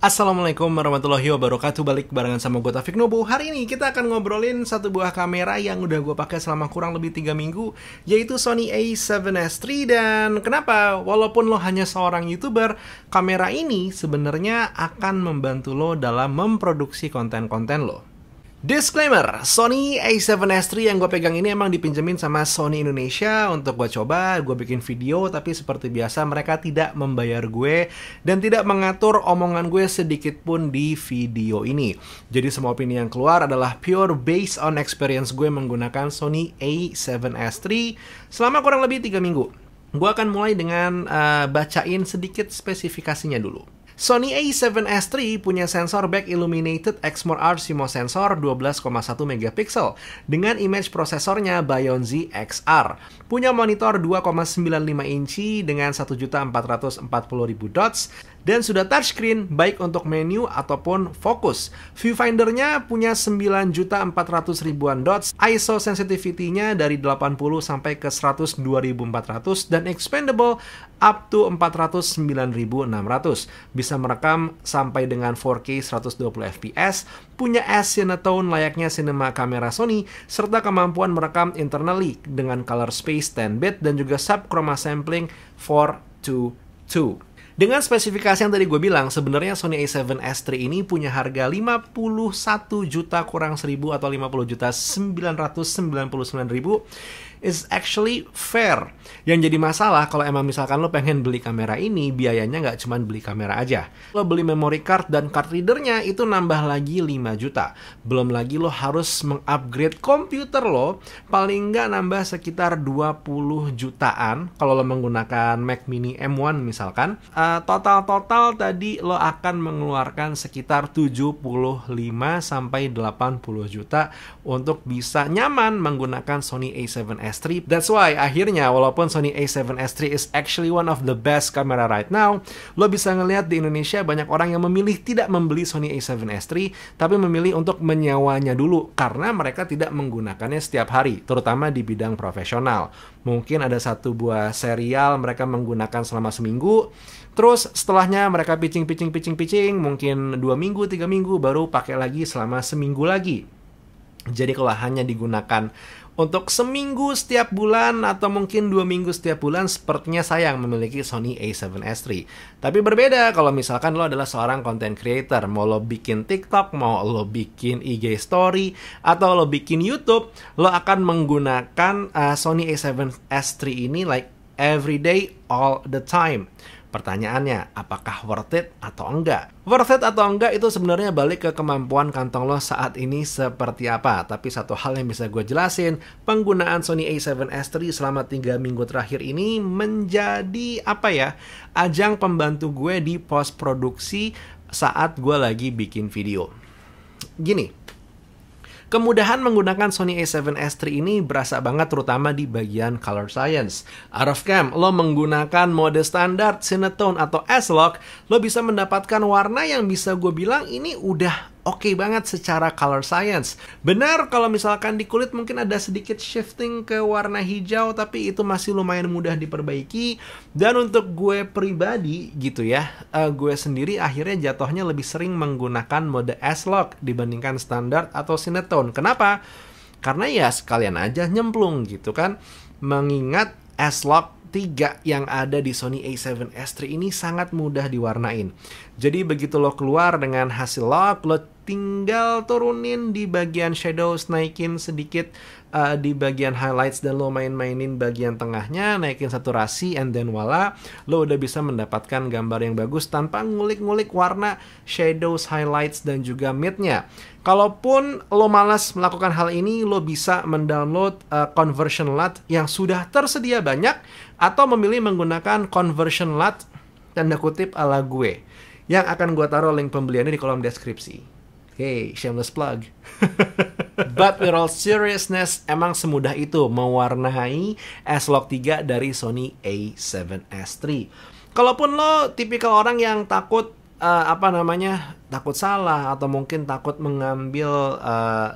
Assalamualaikum warahmatullahi wabarakatuh. Balik barengan sama gue Taufik Nubu. Hari ini kita akan ngobrolin satu buah kamera yang udah gue pakai selama kurang lebih 3 minggu, yaitu Sony A7S III. Dan kenapa? Walaupun lo hanya seorang YouTuber, kamera ini sebenarnya akan membantu lo dalam memproduksi konten-konten lo. Disclaimer, Sony A7S III yang gue pegang ini emang dipinjemin sama Sony Indonesia untuk gue coba, gue bikin video, tapi seperti biasa mereka tidak membayar gue dan tidak mengatur omongan gue sedikit pun di video ini. Jadi semua opini yang keluar adalah pure based on experience gue menggunakan Sony A7S III selama kurang lebih 3 minggu. Gue akan mulai dengan bacain sedikit spesifikasinya dulu. Sony A7S III punya sensor back illuminated Exmor R CMOS sensor 12,1 megapiksel dengan image prosesornya Bionz XR. Punya monitor 2,95 inci dengan 1.440.000 dots dan sudah touchscreen baik untuk menu ataupun fokus. Viewfindernya punya 9.400.000-an dots, ISO sensitivity-nya dari 80 sampai ke 102.400 dan expandable up to 409.600. Bisa merekam sampai dengan 4K 120 fps, punya S-Cinetone layaknya cinema kamera Sony, serta kemampuan merekam internally dengan color space 10-bit dan juga sub-chroma sampling 4:2:2. Dengan spesifikasi yang tadi gue bilang, sebenarnya Sony A7S III ini punya harga 51 juta kurang 1.000 atau 50.999.000 is actually fair. Yang jadi masalah kalau emang misalkan lo pengen beli kamera ini, biayanya nggak cuma beli kamera aja. Lo beli memory card dan card readernya itu nambah lagi 5 juta. Belum lagi lo harus mengupgrade komputer lo, paling nggak nambah sekitar 20 jutaan kalau lo menggunakan Mac Mini M1 misalkan. Total tadi lo akan mengeluarkan sekitar 75 sampai 80 juta untuk bisa nyaman menggunakan Sony A7S III. That's why akhirnya walaupun Sony A7S III is actually one of the best camera right now, lo bisa ngelihat di Indonesia banyak orang yang memilih tidak membeli Sony A7S III tapi memilih untuk menyewanya dulu karena mereka tidak menggunakannya setiap hari, terutama di bidang profesional. Mungkin ada satu buah serial mereka menggunakan selama seminggu, terus setelahnya mereka pitching, mungkin 2 minggu, 3 minggu, baru pakai lagi selama seminggu lagi. Jadi kalau hanya digunakan untuk seminggu setiap bulan atau mungkin 2 minggu setiap bulan, sepertinya sayang memiliki Sony A7S III. Tapi berbeda kalau misalkan lo adalah seorang content creator, mau lo bikin TikTok, mau lo bikin IG story, atau lo bikin YouTube, lo akan menggunakan Sony A7S III ini like every day, all the time. Pertanyaannya, apakah worth it atau enggak? Worth it atau enggak itu sebenarnya balik ke kemampuan kantong lo saat ini seperti apa. Tapi satu hal yang bisa gue jelasin, penggunaan Sony A7S III selama 3 minggu terakhir ini menjadi ajang pembantu gue di post produksi saat gue lagi bikin video. Gini, kemudahan menggunakan Sony A7S III ini berasa banget terutama di bagian color science. Out of cam, lo menggunakan mode standar, Cinetone atau S-Log, lo bisa mendapatkan warna yang bisa gue bilang ini udah oke banget secara color science. Benar kalau misalkan di kulit mungkin ada sedikit shifting ke warna hijau, tapi itu masih lumayan mudah diperbaiki. Dan untuk gue pribadi gitu ya, gue sendiri akhirnya jatuhnya lebih sering menggunakan mode S-Log dibandingkan standar atau Cinetone. Kenapa? Karena ya sekalian aja nyemplung gitu kan. Mengingat S-Log 3 yang ada di Sony A7S III ini sangat mudah diwarnain. Jadi begitu lo keluar dengan hasil log, lo tinggal turunin di bagian shadows, naikin sedikit di bagian highlights, dan lo main-mainin bagian tengahnya, naikin saturasi, and then voila, lo udah bisa mendapatkan gambar yang bagus tanpa ngulik-ngulik warna, shadows, highlights, dan juga mid-nya. Kalaupun lo malas melakukan hal ini, lo bisa mendownload conversion LUT yang sudah tersedia banyak, atau memilih menggunakan conversion LUT tanda kutip ala gue, yang akan gue taruh link pembeliannya di kolom deskripsi. Hey, shameless plug. But with all seriousness, emang semudah itu mewarnai S-Log 3 dari Sony A7S III. Kalaupun lo tipikal orang yang takut takut salah atau mungkin takut mengambil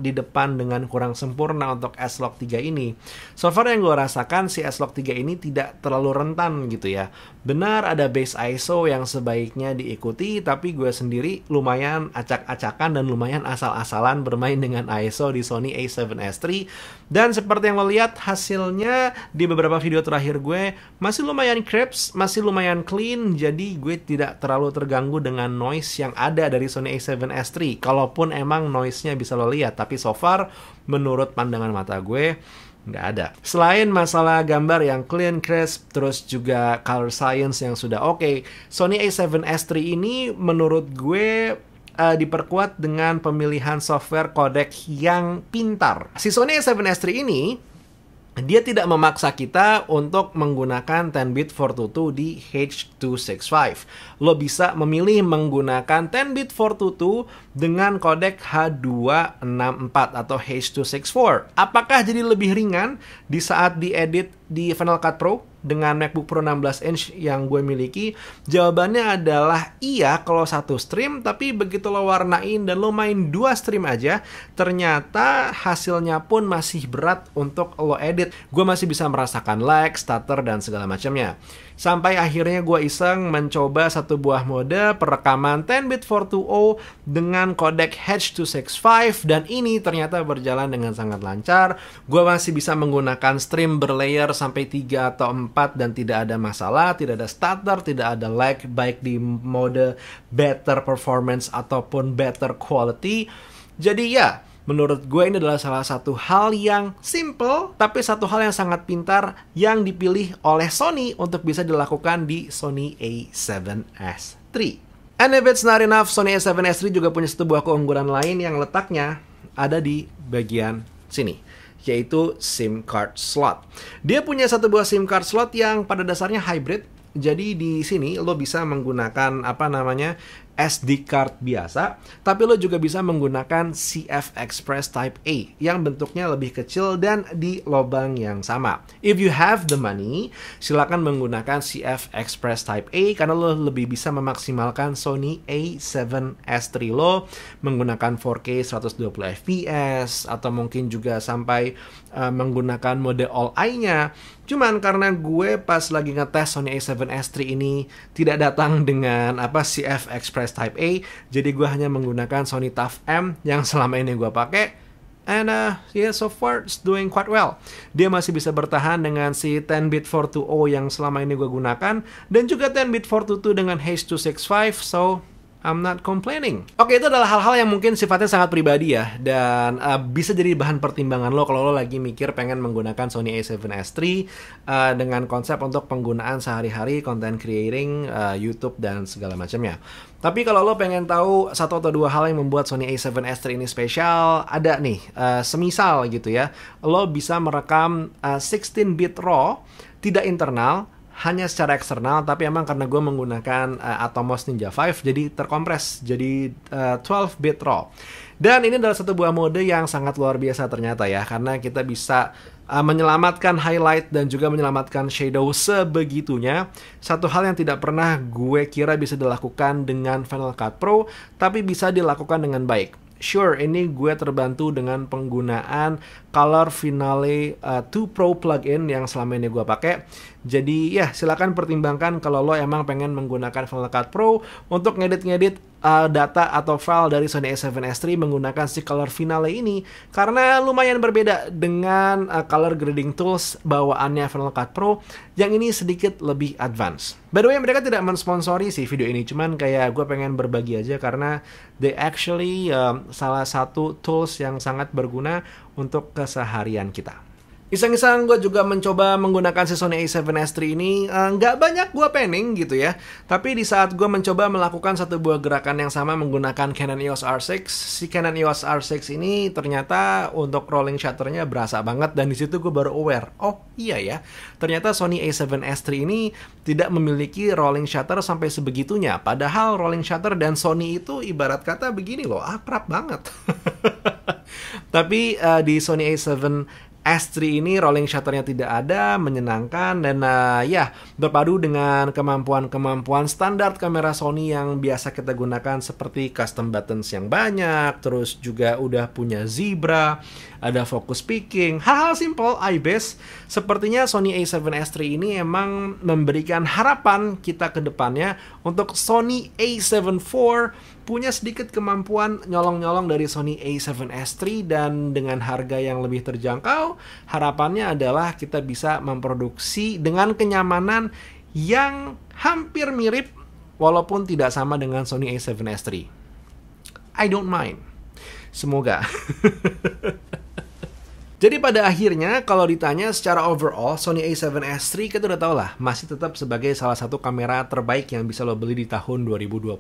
di depan dengan kurang sempurna untuk S-Log 3 ini. So far yang gue rasakan si S-Log 3 ini tidak terlalu rentan gitu ya. Benar ada base ISO yang sebaiknya diikuti, tapi gue sendiri lumayan acak-acakan dan lumayan asal-asalan bermain dengan ISO di Sony a7S III. Dan seperti yang lo lihat hasilnya di beberapa video terakhir gue masih lumayan crisp, masih lumayan clean, jadi gue tidak terlalu terganggu dengan noise yang ada dari Sony a7S III. Kalaupun emang noise-nya bisa lo lihat, tapi so far menurut pandangan mata gue nggak ada. Selain masalah gambar yang clean, crisp, terus juga color science yang sudah oke, Sony a7S III ini menurut gue diperkuat dengan pemilihan software codec yang pintar. Si Sony a7S III ini dia tidak memaksa kita untuk menggunakan 10-bit 422 di H.265. Lo bisa memilih menggunakan 10-bit 422 dengan kodek H.264 atau H.264. Apakah jadi lebih ringan di saat diedit di Final Cut Pro dengan MacBook Pro 16 inch yang gue miliki? Jawabannya adalah iya kalau satu stream, tapi begitu lo warnain dan lo main 2 stream aja, ternyata hasilnya pun masih berat untuk lo edit. Gue masih bisa merasakan lag, stutter, dan segala macamnya. Sampai akhirnya gue iseng mencoba satu buah mode perekaman 10-bit 420 dengan kodek H.265 dan ini ternyata berjalan dengan sangat lancar. Gue masih bisa menggunakan stream berlayer sampai 3 atau 4 dan tidak ada masalah, tidak ada stutter, tidak ada lag, baik di mode better performance ataupun better quality. Jadi ya, menurut gue ini adalah salah satu hal yang simple, tapi satu hal yang sangat pintar yang dipilih oleh Sony untuk bisa dilakukan di Sony a7S III. And if it's not enough, Sony a7S III juga punya satu buah keunggulan lain yang letaknya ada di bagian sini, yaitu SIM card slot. Dia punya satu buah SIM card slot yang pada dasarnya hybrid. Jadi di sini lo bisa menggunakan SD card biasa, tapi lo juga bisa menggunakan CF Express Type A yang bentuknya lebih kecil dan di lubang yang sama. If you have the money, silakan menggunakan CF Express Type A karena lo lebih bisa memaksimalkan Sony a7S III lo menggunakan 4K 120 fps atau mungkin juga sampai menggunakan mode All Eye-nya. Cuman karena gue pas lagi ngetes Sony a7S III ini tidak datang dengan CF Express Type A, jadi gue hanya menggunakan Sony TUF M yang selama ini gue pakai. And so far it's doing quite well. Dia masih bisa bertahan dengan si 10-bit 420 yang selama ini gue gunakan, dan juga 10-bit 422 dengan H.265, so I'm not complaining. Oke, itu adalah hal-hal yang mungkin sifatnya sangat pribadi ya, dan bisa jadi bahan pertimbangan lo kalau lo lagi mikir pengen menggunakan Sony a7S III dengan konsep untuk penggunaan sehari-hari, content creating, YouTube, dan segala macamnya. Tapi kalau lo pengen tahu satu atau dua hal yang membuat Sony a7S III ini spesial, ada nih, semisal gitu ya, lo bisa merekam 16-bit RAW, tidak internal, hanya secara eksternal, tapi emang karena gue menggunakan Atomos Ninja 5 jadi terkompres jadi 12-bit RAW. Dan ini adalah satu buah mode yang sangat luar biasa ternyata ya, karena kita bisa menyelamatkan highlight dan juga menyelamatkan shadow sebegitunya. Satu hal yang tidak pernah gue kira bisa dilakukan dengan Final Cut Pro, tapi bisa dilakukan dengan baik. Sure, ini gue terbantu dengan penggunaan Color Finale 2 Pro plugin yang selama ini gue pakai. Jadi ya, silakan pertimbangkan kalau lo emang pengen menggunakan Final Cut Pro untuk ngedit-ngedit data atau file dari Sony a7S III menggunakan si Color Finale ini, karena lumayan berbeda dengan color grading tools bawaannya Final Cut Pro yang ini sedikit lebih advance. By the way, mereka tidak mensponsori sih video ini, cuman kayak gue pengen berbagi aja karena they actually salah satu tools yang sangat berguna untuk keseharian kita. Iseng-iseng gue juga mencoba menggunakan si Sony a7S III ini, nggak banyak gue panning gitu ya. Tapi di saat gue mencoba melakukan satu buah gerakan yang sama menggunakan Canon EOS R6, si Canon EOS R6 ini ternyata untuk rolling shutternya berasa banget, dan di situ gue baru aware, oh iya ya, ternyata Sony a7S III ini tidak memiliki rolling shutter sampai sebegitunya. Padahal rolling shutter dan Sony itu ibarat kata begini loh, akrab banget. Tapi di Sony a7 S3 ini rolling shutternya tidak ada, menyenangkan, dan ya berpadu dengan kemampuan standar kamera Sony yang biasa kita gunakan seperti custom buttons yang banyak, terus juga udah punya zebra, ada focus peaking, hal-hal simple eye-based. Sepertinya Sony a7S III ini emang memberikan harapan kita ke depannya untuk Sony a7 IV punya sedikit kemampuan nyolong-nyolong dari Sony a7S III, dan dengan harga yang lebih terjangkau, harapannya adalah kita bisa memproduksi dengan kenyamanan yang hampir mirip walaupun tidak sama dengan Sony a7S III. I don't mind. Semoga. Jadi pada akhirnya kalau ditanya secara overall, Sony a7S III kita udah tau lah, masih tetap sebagai salah satu kamera terbaik yang bisa lo beli di tahun 2021.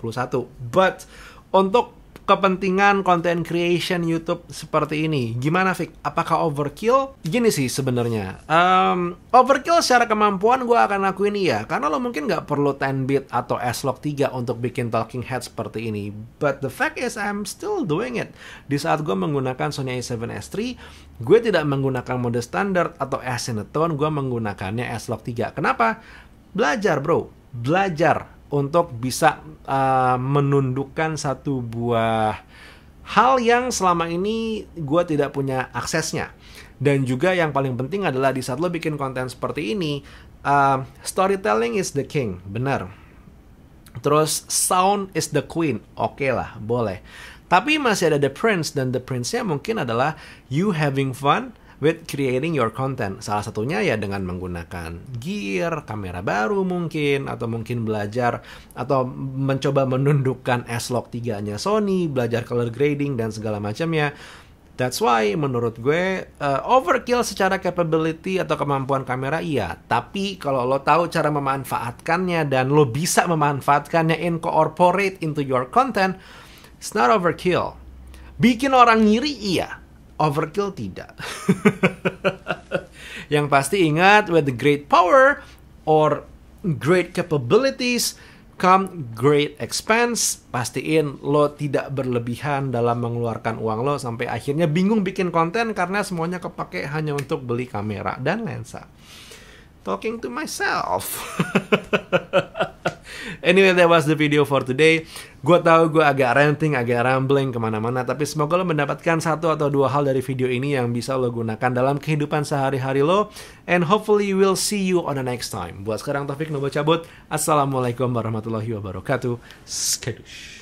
But untuk kepentingan content creation YouTube seperti ini, gimana Fik? Apakah overkill? Gini sih sebenarnya, overkill secara kemampuan gue akan akuin iya, karena lo mungkin nggak perlu 10-bit atau S-Log 3 untuk bikin talking head seperti ini. But the fact is I'm still doing it. Di saat gue menggunakan Sony a7S III, gue tidak menggunakan mode standar atau S-Cinetone, gue menggunakannya S-Log 3. Kenapa? Belajar bro, belajar untuk bisa menundukkan satu buah hal yang selama ini gue tidak punya aksesnya. Dan juga yang paling penting adalah di saat lo bikin konten seperti ini, storytelling is the king, benar. Terus sound is the queen, oke lah, boleh. Tapi masih ada the prince, dan the prince-nya mungkin adalah you having fun with creating your content. Salah satunya ya dengan menggunakan gear, kamera baru mungkin, atau mungkin belajar atau mencoba menundukkan S-Log 3-nya Sony, belajar color grading dan segala macamnya. That's why menurut gue overkill secara capability atau kemampuan kamera iya, tapi kalau lo tahu cara memanfaatkannya dan lo bisa memanfaatkannya incorporate into your content, it's not overkill. Bikin orang ngiri iya, overkill tidak. Yang pasti ingat, with the great power or great capabilities come great expense. Pastiin lo tidak berlebihan dalam mengeluarkan uang lo sampai akhirnya bingung bikin konten karena semuanya kepake hanya untuk beli kamera dan lensa. Talking to myself. Anyway, that was the video for today. Gue tahu gue agak ranting, agak rambling kemana-mana, tapi semoga lo mendapatkan satu atau dua hal dari video ini yang bisa lo gunakan dalam kehidupan sehari-hari lo. And hopefully we'll see you on the next time. Buat sekarang Taufik Nobo cabut. Assalamualaikum warahmatullahi wabarakatuh. Skadush.